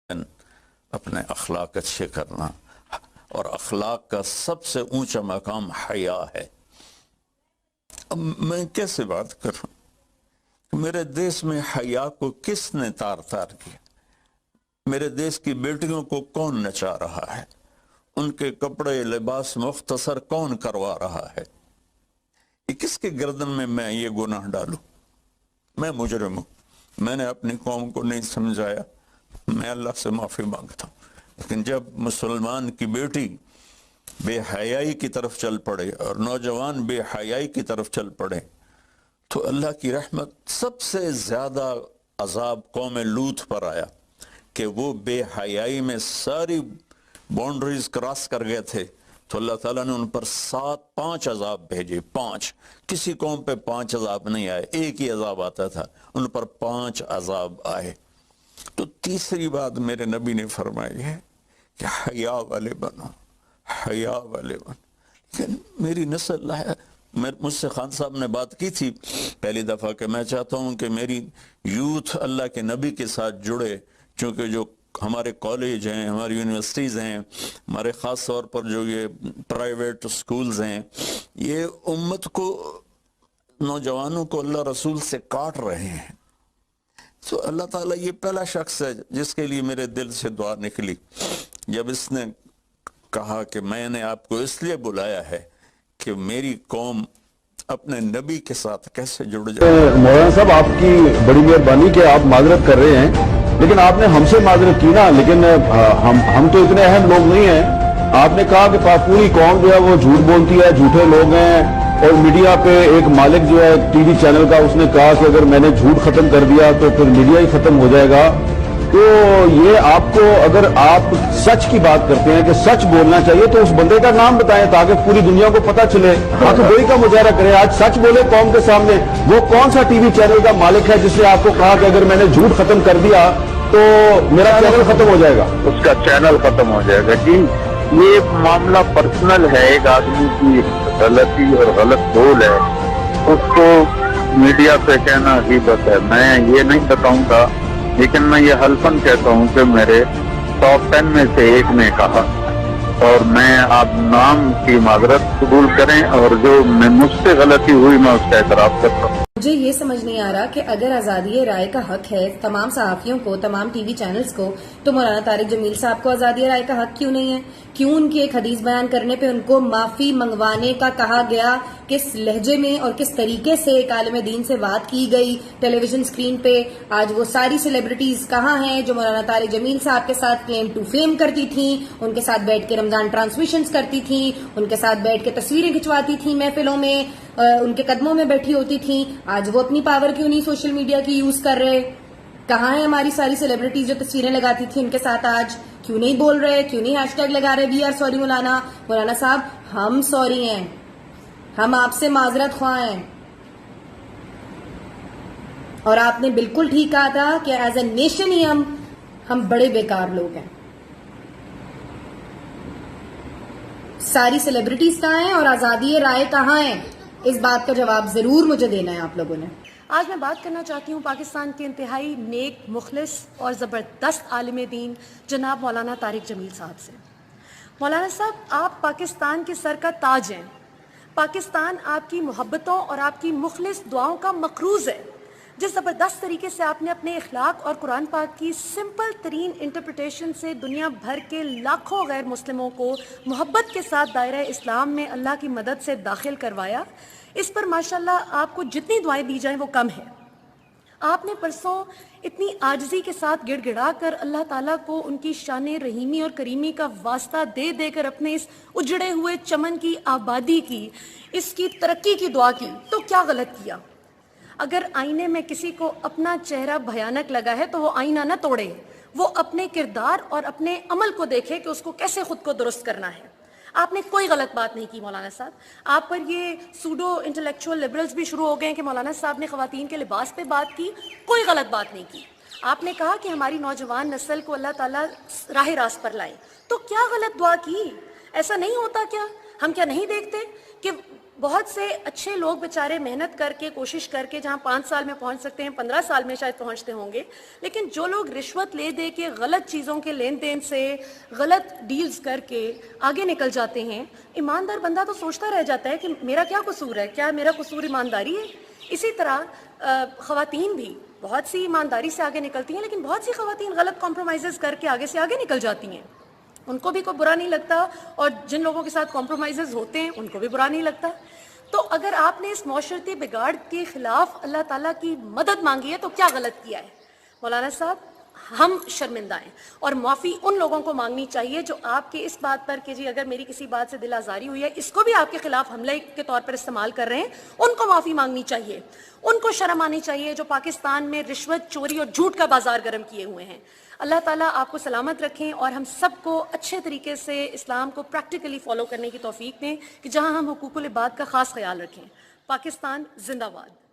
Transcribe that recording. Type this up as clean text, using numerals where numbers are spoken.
اپنے اخلاق اچھے کرنا، اور اخلاق کا سب سے اونچا مقام حیا ہے۔ اب میں کیسے بات کروں؟ میرے دیش میں حیا کو کس نے تار تار کیا؟ میرے دیش کی بیٹیوں کو کون نچا رہا ہے؟ ان کے کپڑے لباس مختصر کون کروا رہا ہے؟ یہ کس کے گردن میں یہ گناہ ڈالوں؟ میں مجرم ہوں، میں نے اپنی قوم کو نہیں سمجھایا، میں اللہ سے معافی مانگتا ہوں۔ لیکن جب مسلمان کی بیٹی بے حیائی کی طرف چل پڑے اور نوجوان بے حیائی کی طرف چل پڑے تو اللہ کی رحمت، سب سے زیادہ عذاب قوم لوط پر آیا کہ وہ بے حیائی میں ساری باؤنڈریز کراس کر گئے تھے، تو اللہ تعالیٰ نے ان پر 5 عذاب بھیجے۔ 5، کسی قوم پہ 5 عذاب نہیں آئے، ایک ہی عذاب آتا تھا، ان پر 5 عذاب آئے۔ تو تیسری بات میرے نبی نے فرمائی ہے کہ حیا والے بنو، حیا والے بنو۔ لیکن میری نسل ہے، مجھ سے خان صاحب نے بات کی تھی پہلی دفعہ کہ میں چاہتا ہوں کہ میری یوتھ اللہ کے نبی کے ساتھ جڑے، چونکہ جو ہمارے کالج ہیں، ہماری یونیورسٹیز ہیں، ہمارے خاص طور پر جو یہ پرائیویٹ سکولز ہیں، یہ امت کو، نوجوانوں کو اللہ رسول سے کاٹ رہے ہیں۔ تو اللہ تعالیٰ یہ پہلا شخص ہے جس کے لیے میرے دل سے دعا نکلی جب اس نے کہا کہ میں نے آپ کو اس لیے بلایا ہے کہ میری قوم اپنے نبی کے ساتھ کیسے جڑ جائے۔ مولانا صاحب، آپ کی بڑی مہربانی کہ آپ معذرت کر رہے ہیں، لیکن آپ نے ہم سے معذرت کی نا، لیکن ہم تو اتنے اہم لوگ نہیں ہیں۔ آپ نے کہا کہ پوری قوم جو ہے وہ جھوٹ بولتی ہے، جھوٹے لوگ ہیں، اور میڈیا پہ ایک مالک جو ہے ٹی وی چینل کا، اس نے کہا کہ اگر میں نے جھوٹ ختم کر دیا تو پھر میڈیا ہی ختم ہو جائے گا۔ تو یہ آپ کو، اگر آپ سچ کی بات کرتے ہیں کہ سچ بولنا چاہیے تو اس بندے کا نام بتائیں تاکہ پوری دنیا کو پتہ چلے، آنکھ گوئی کا مظاہرہ کریں، آج سچ بولے قوم کے سامنے۔ وہ کون سا ٹی وی چینل کا مالک ہے جس نے آپ کو کہا کہ اگر میں نے جھوٹ ختم کر دیا تو میرا چینل ختم ہو جائے گا؟ اس کا چینل ختم ہو جائے گا۔ جی، یہ معاملہ پرسنل ہے، ایک آدمی کی غلطی اور غلط بول ہے، اس کو میڈیا پہ کہنا غیبت ہے۔ میں یہ نہیں بتاؤں گا، لیکن میں یہ حلفاً کہتا ہوں کہ میرے ٹاپ 10 میں سے ایک نے کہا، اور میں آپ نام کی معذرت قبول کریں، اور جو مجھ سے غلطی ہوئی میں اس کا اعتراف کرتا ہوں۔ مجھے یہ سمجھ نہیں آ رہا کہ اگر آزادی رائے کا حق ہے تمام صحافیوں کو، تمام ٹی وی چینلز کو، تو مولانا طارق جمیل صاحب کو آزادی رائے کا حق کیوں نہیں ہے؟ کیوں ان کی ایک حدیث بیان کرنے پہ ان کو معافی منگوانے کا کہا گیا؟ کس لہجے میں اور کس طریقے سے ایک عالم دین سے بات کی گئی ٹیلی ویژن سکرین پہ؟ آج وہ ساری سیلیبریٹیز کہاں ہیں جو مولانا طارق جمیل صاحب کے ساتھ کلیم ٹو فیم کرتی تھیں، ان کے ساتھ بیٹھ کے رمضان ٹرانسمیشنز کرتی تھیں، ان کے ساتھ بیٹھ کے تصویریں کھنچواتی تھیں محفلوں میں، ان کے قدموں میں بیٹھی ہوتی تھیں؟ آج وہ اپنی پاور کیوں نہیں سوشل میڈیا کی یوز کر رہے؟ کہاں ہیں ہماری ساری سیلیبریٹیز جو تصویریں لگاتی تھیں ان کے ساتھ؟ آج کیوں نہیں بول رہے؟ کیوں نہیں ہیش ٹیگ لگا رہے وی آر سوری مولانا؟ مولانا صاحب، ہم سوری ہیں، ہم آپ سے معذرت خواہ ہیں، اور آپ نے بالکل ٹھیک کہا تھا کہ ایز اے نیشن ہی ہم بڑے بیکار لوگ ہیں۔ ساری سیلیبریٹیز کہاں ہیں اور آزادی رائے کہاں ہیں؟ اس بات کا جواب ضرور مجھے دینا ہے آپ لوگوں نے۔ آج میں بات کرنا چاہتی ہوں پاکستان کے انتہائی نیک، مخلص اور زبردست عالم دین جناب مولانا طارق جمیل صاحب سے۔ مولانا صاحب، آپ پاکستان کے سر کا تاج ہیں، پاکستان آپ کی محبتوں اور آپ کی مخلص دعاؤں کا مقروض ہے۔ جس زبردست طریقے سے آپ نے اپنے اخلاق اور قرآن پاک کی سمپل ترین انٹرپریٹیشن سے دنیا بھر کے لاکھوں غیر مسلموں کو محبت کے ساتھ دائرہ اسلام میں اللہ کی مدد سے داخل کروایا، اس پر ماشاءاللہ آپ کو جتنی دعائیں دی جائیں وہ کم ہے۔ آپ نے پرسوں اتنی عاجزی کے ساتھ گڑ گڑا کر اللہ تعالیٰ کو ان کی شان رحیمی اور کریمی کا واسطہ دے دے کر اپنے اس اجڑے ہوئے چمن کی آبادی کی، اس کی ترقی کی دعا کی، تو کیا غلط کیا؟ اگر آئینے میں کسی کو اپنا چہرہ بھیانک لگا ہے تو وہ آئینہ نہ توڑے، وہ اپنے کردار اور اپنے عمل کو دیکھے کہ اس کو کیسے خود کو درست کرنا ہے۔ آپ نے کوئی غلط بات نہیں کی مولانا صاحب۔ آپ پر یہ سوڈو انٹلیکچوئل لبرلز بھی شروع ہو گئے ہیں کہ مولانا صاحب نے خواتین کے لباس پہ بات کی، کوئی غلط بات نہیں کی۔ آپ نے کہا کہ ہماری نوجوان نسل کو اللہ تعالیٰ راہ راست پر لائے، تو کیا غلط دعا کی؟ ایسا نہیں ہوتا کیا؟ ہم کیا نہیں دیکھتے کہ بہت سے اچھے لوگ بیچارے محنت کر کے کوشش کر کے جہاں 5 سال میں پہنچ سکتے ہیں 15 سال میں شاید پہنچتے ہوں گے، لیکن جو لوگ رشوت لے دے کے غلط چیزوں کے لین دین سے غلط ڈیلز کر کے آگے نکل جاتے ہیں، ایماندار بندہ تو سوچتا رہ جاتا ہے کہ میرا کیا قصور ہے، کیا میرا قصور ایمانداری ہے؟ اسی طرح خواتین بھی بہت سی ایمانداری سے آگے نکلتی ہیں، لیکن بہت سی خواتین غلط کمپرومائزز کر کے آگے سے آگے نکل جاتی ہیں، ان کو بھی کوئی برا نہیں لگتا، اور جن لوگوں کے ساتھ کمپرومائزز ہوتے ہیں ان کو بھی برا نہیں لگتا۔ تو اگر آپ نے اس معاشرتی بگاڑ کے خلاف اللہ تعالیٰ کی مدد مانگی ہے تو کیا غلط کیا ہے؟ مولانا صاحب ہم شرمندہ ہیں، اور معافی ان لوگوں کو مانگنی چاہیے جو آپ کے اس بات پر کہ جی اگر میری کسی بات سے دل آزاری ہوئی ہے، اس کو بھی آپ کے خلاف حملے کے طور پر استعمال کر رہے ہیں، ان کو معافی مانگنی چاہیے، ان کو شرم آنی چاہیے جو پاکستان میں رشوت، چوری اور جھوٹ کا بازار گرم کیے ہوئے ہیں۔ اللہ تعالیٰ آپ کو سلامت رکھیں اور ہم سب کو اچھے طریقے سے اسلام کو پریکٹیکلی فالو کرنے کی توفیق دیں کہ جہاں ہم حقوق العباد کا خاص خیال رکھیں۔ پاکستان زندہ باد۔